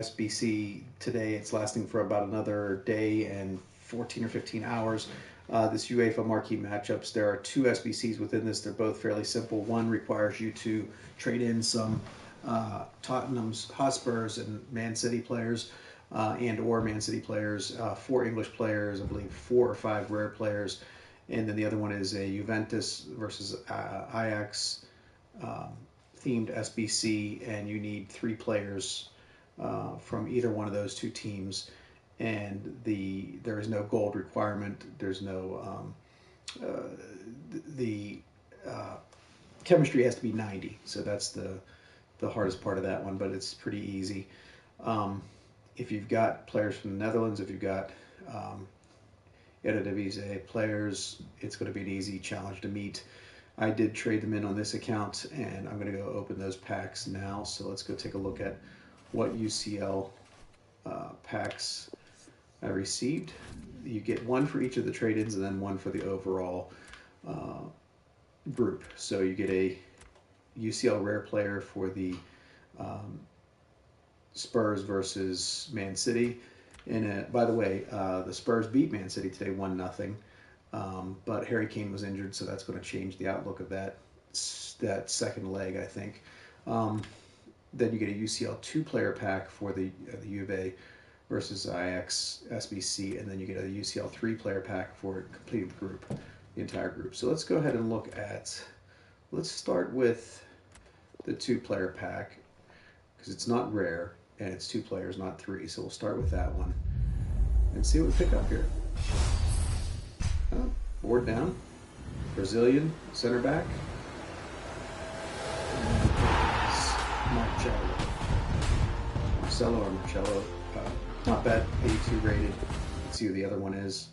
SBC today. It's lasting for about another day and 14 or 15 hours. This UEFA marquee matchups, there are two SBCs within this. They're both fairly simple. One requires you to trade in some Tottenham's Hotspurs and Man City players and or Man City players, four English players, I believe four or five rare players, and then the other one is a Juventus versus Ajax um, themed SBC, and you need three players from either one of those two teams, and there is no gold requirement. There's no the chemistry has to be 90, so that's the hardest part of that one, but it's pretty easy. Um, if you've got players from the Netherlands, if you've got Eredivisie players, it's going to be an easy challenge to meet. I did trade them in on this account, and I'm going to go open those packs now. So let's go take a look at what UCL packs I received. You get one for each of the trade-ins and then one for the overall uh, group. So you get a UCL rare player for the um, Spurs versus Man City. And by the way, the Spurs beat Man City today 1-0. But Harry Kane was injured, so that's going to change the outlook of that second leg, I think. Then you get a UCL two-player pack for the Juve versus Ajax SBC, and then you get a UCL three-player pack for completing the group, the entire group. So let's go ahead and let's start with the two-player pack, because it's not rare, and it's two players, not three. So we'll start with that one and see what we pick up here. Oh, board down. Brazilian center back. Marcelo or Marcello. Not bad, 82 rated. Let's see who the other one is.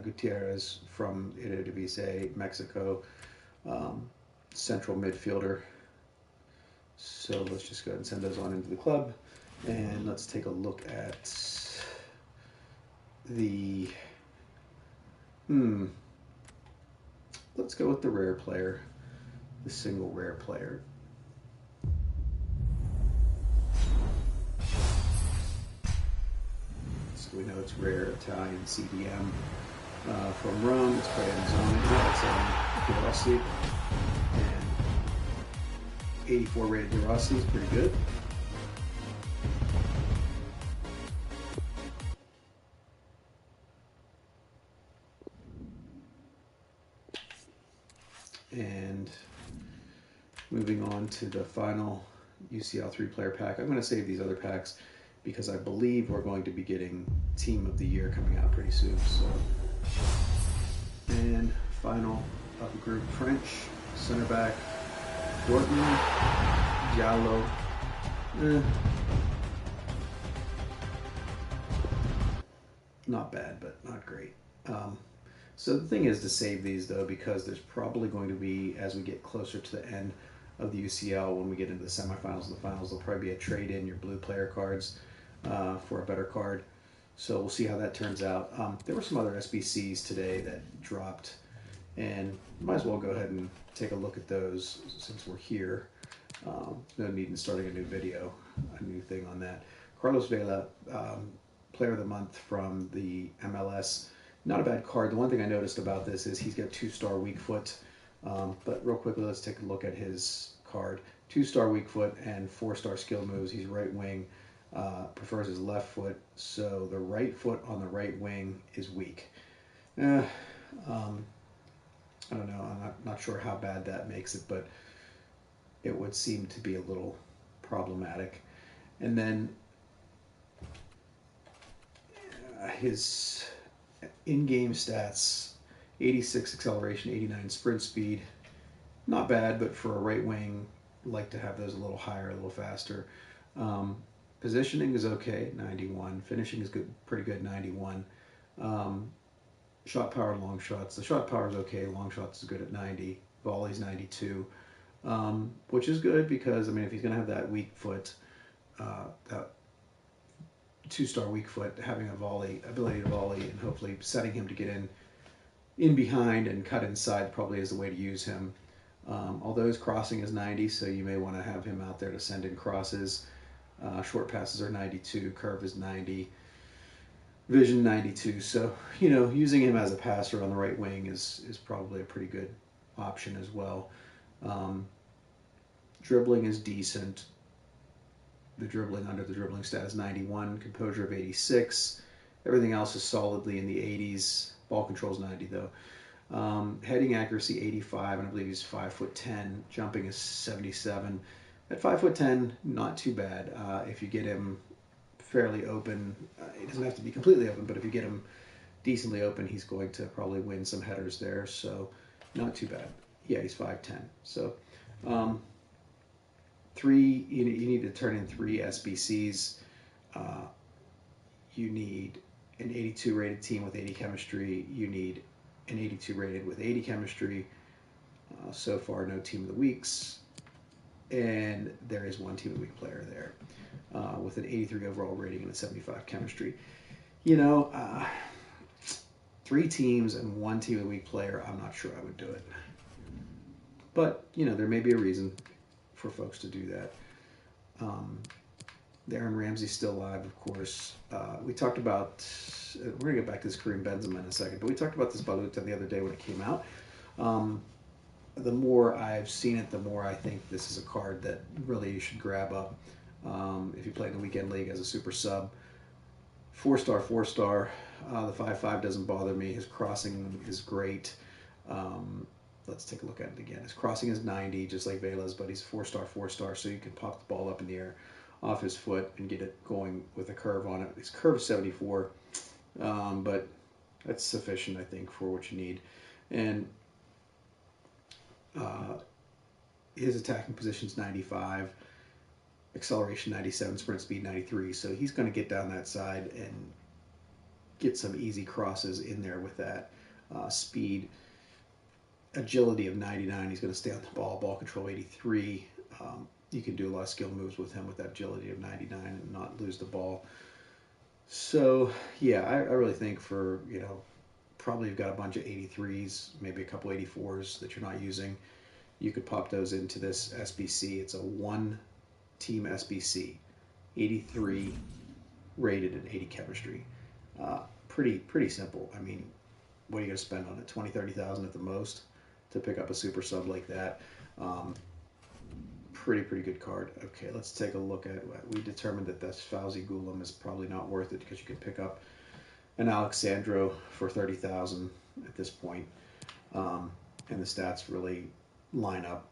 Gutierrez from Eredivisie, Mexico. Central midfielder. So let's just go ahead and send those on into the club. And let's take a look at the... Let's go with the rare player. The single rare player. So we know it's rare Italian CDM from Rome. It's Pranzoni. It's De Rossi. And 84 rated De Rossi is pretty good. And moving on to the final UCL three-player pack. I'm going to save these other packs because I believe we're going to be getting Team of the Year coming out pretty soon. So, and final of the group, French center back, Dortmund, Diallo. Not bad, but not great. So the thing is to save these though, because there's probably going to be, as we get closer to the end of the UCL, when we get into the semifinals and the finals, there'll probably be a trade in your blue player cards for a better card. So we'll see how that turns out. There were some other SBCs today that dropped, and might as well go ahead and take a look at those since we're here. No need in starting a new video, a new thing on that. Carlos Vela, Player of the Month from the MLS. Not a bad card. The one thing I noticed about this is he's got 2-star weak foot. But real quickly, let's take a look at his card. 2-star weak foot and 4-star skill moves. He's right wing, prefers his left foot. So the right foot on the right wing is weak. I don't know. I'm not sure how bad that makes it, but it would seem to be a little problematic. And then his in-game stats, 86 acceleration, 89 sprint speed. Not bad, but for a right wing, like to have those a little higher, a little faster. Positioning is okay, 91. Finishing is good, pretty good, 91. Shot power, long shots. The shot power is okay, long shots is good at 90. Volleys 92, which is good because, I mean, if he's going to have that weak foot, that 2-star weak foot, having a ability to volley, and hopefully setting him to get in behind and cut inside probably is the way to use him. Although his crossing is 90, so you may want to have him out there to send in crosses. Short passes are 92, curve is 90, vision 92. So, using him as a passer on the right wing is probably a pretty good option as well. Dribbling is decent. The dribbling under the dribbling stat is 91, composure of 86. Everything else is solidly in the 80s. Ball control is 90 though. Heading accuracy 85, and I believe he's 5'10". Jumping is 77. At 5'10", not too bad. If you get him fairly open, he doesn't have to be completely open, but if you get him decently open, he's going to probably win some headers there. So not too bad. Yeah, he's 5'10". So you need to turn in 3 SBCs. You need an 82 rated team with 80 chemistry. You need an 82 rated with 80 chemistry. So far, no team of the weeks. And there is one team of the week player there with an 83 overall rating and a 75 chemistry. 3 teams and 1 team of the week player, I'm not sure I would do it. But, there may be a reason for folks to do that. Aaron Ramsey's still alive, of course. We talked about, we're going to get back to this Kareem Benzema in a second, but we talked about this Baluta the other day when it came out. The more I've seen it, the more I think this is a card that really you should grab up if you play in the weekend league as a super sub. 4-star, 4-star. The 5'5" doesn't bother me. His crossing is great. Let's take a look at it again. His crossing is 90, just like Vela's, but he's 4-star, 4-star, so you can pop the ball up in the air off his foot and get it going with a curve on it. His curve is 74, but that's sufficient, I think, for what you need. And his attacking position is 95, acceleration 97, sprint speed 93. So he's going to get down that side and get some easy crosses in there with that. Speed, agility of 99. He's going to stay on the ball control 83. You can do a lot of skill moves with him with that agility of 99 and not lose the ball. So, yeah, I really think for, probably you've got a bunch of 83s, maybe a couple 84s that you're not using. You could pop those into this SBC. It's a 1-team SBC, 83 rated and 80 chemistry. Pretty simple. I mean, what are you going to spend on it? 20, 30,000 at the most to pick up a super sub like that. Pretty good card. Okay, let's take a look at it. We determined that this Fauzi Gulam is probably not worth it because you could pick up an Alexandro for 30,000 at this point. And the stats really line up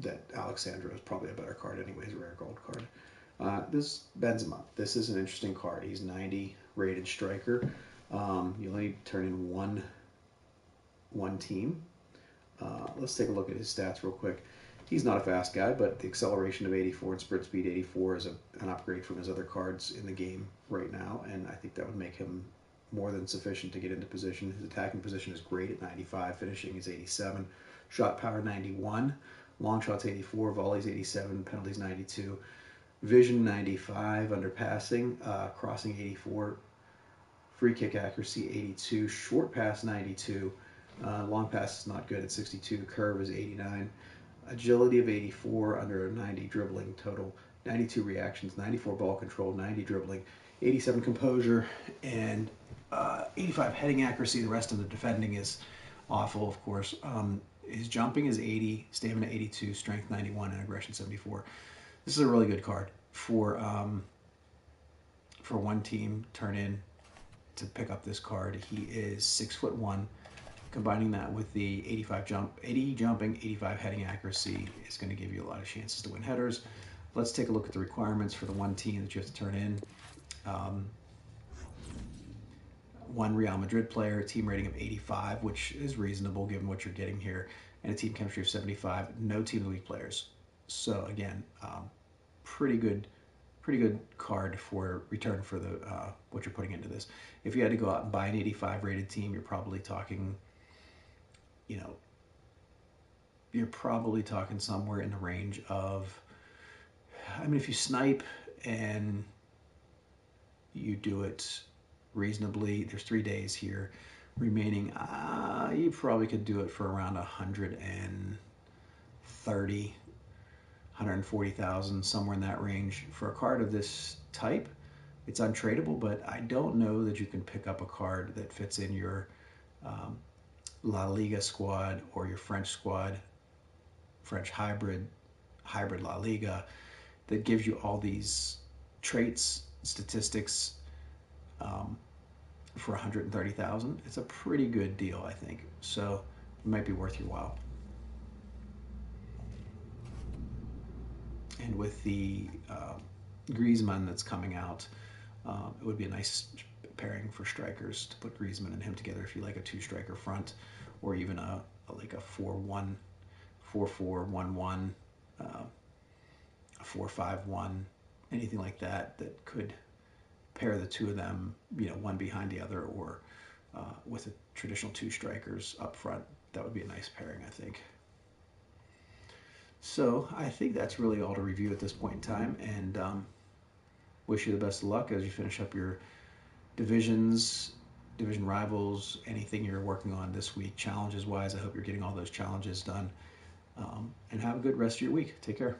that Alexandro is probably a better card anyways, a rare gold card. This Benzema, this is an interesting card. He's 90 rated striker. You only turn in one team. Let's take a look at his stats real quick. He's not a fast guy, but the acceleration of 84 and sprint speed 84 is an upgrade from his other cards in the game right now, and I think that would make him more than sufficient to get into position. His attacking position is great at 95, finishing is 87, shot power 91, long shots 84, volleys 87, penalties 92, vision 95, under passing, crossing 84, free kick accuracy 82, short pass 92, long pass is not good at 62, curve is 89, agility of 84, under 90 dribbling total, 92 reactions, 94 ball control, 90 dribbling, 87 composure, and 85 heading accuracy. The rest of the defending is awful, of course. His jumping is 80, stamina 82, strength 91, and aggression 74. This is a really good card for one team turn in to pick up this card. He is 6'1". Combining that with the 80 jumping, 85 heading accuracy is going to give you a lot of chances to win headers. Let's take a look at the requirements for the one team that you have to turn in. One Real Madrid player, team rating of 85, which is reasonable given what you're getting here, and a team chemistry of 75. No team of the week players. So again, pretty good card for return for the what you're putting into this. If you had to go out and buy an 85 rated team, you're probably talking, somewhere in the range of, if you snipe and you do it reasonably, there's 3 days here remaining, you probably could do it for around 100 and 30, 140,000, somewhere in that range. For a card of this type, it's untradeable, but I don't know that you can pick up a card that fits in your La Liga squad or your French squad, French hybrid La Liga, that gives you all these traits, statistics, for 130,000. It's a pretty good deal, I think. So it might be worth your while. And with the Griezmann that's coming out, it would be a nice pairing for strikers to put Griezmann and him together if you like a two-striker front, or even a 4-1, 4-4-1-1, a 4-5-1, anything like that could pair the two of them, one behind the other, or with a traditional two strikers up front. That would be a nice pairing, I think. So I think that's really all to review at this point in time, and wish you the best of luck as you finish up your division rivals, anything you're working on this week, challenges wise. I hope you're getting all those challenges done, and have a good rest of your week. Take care.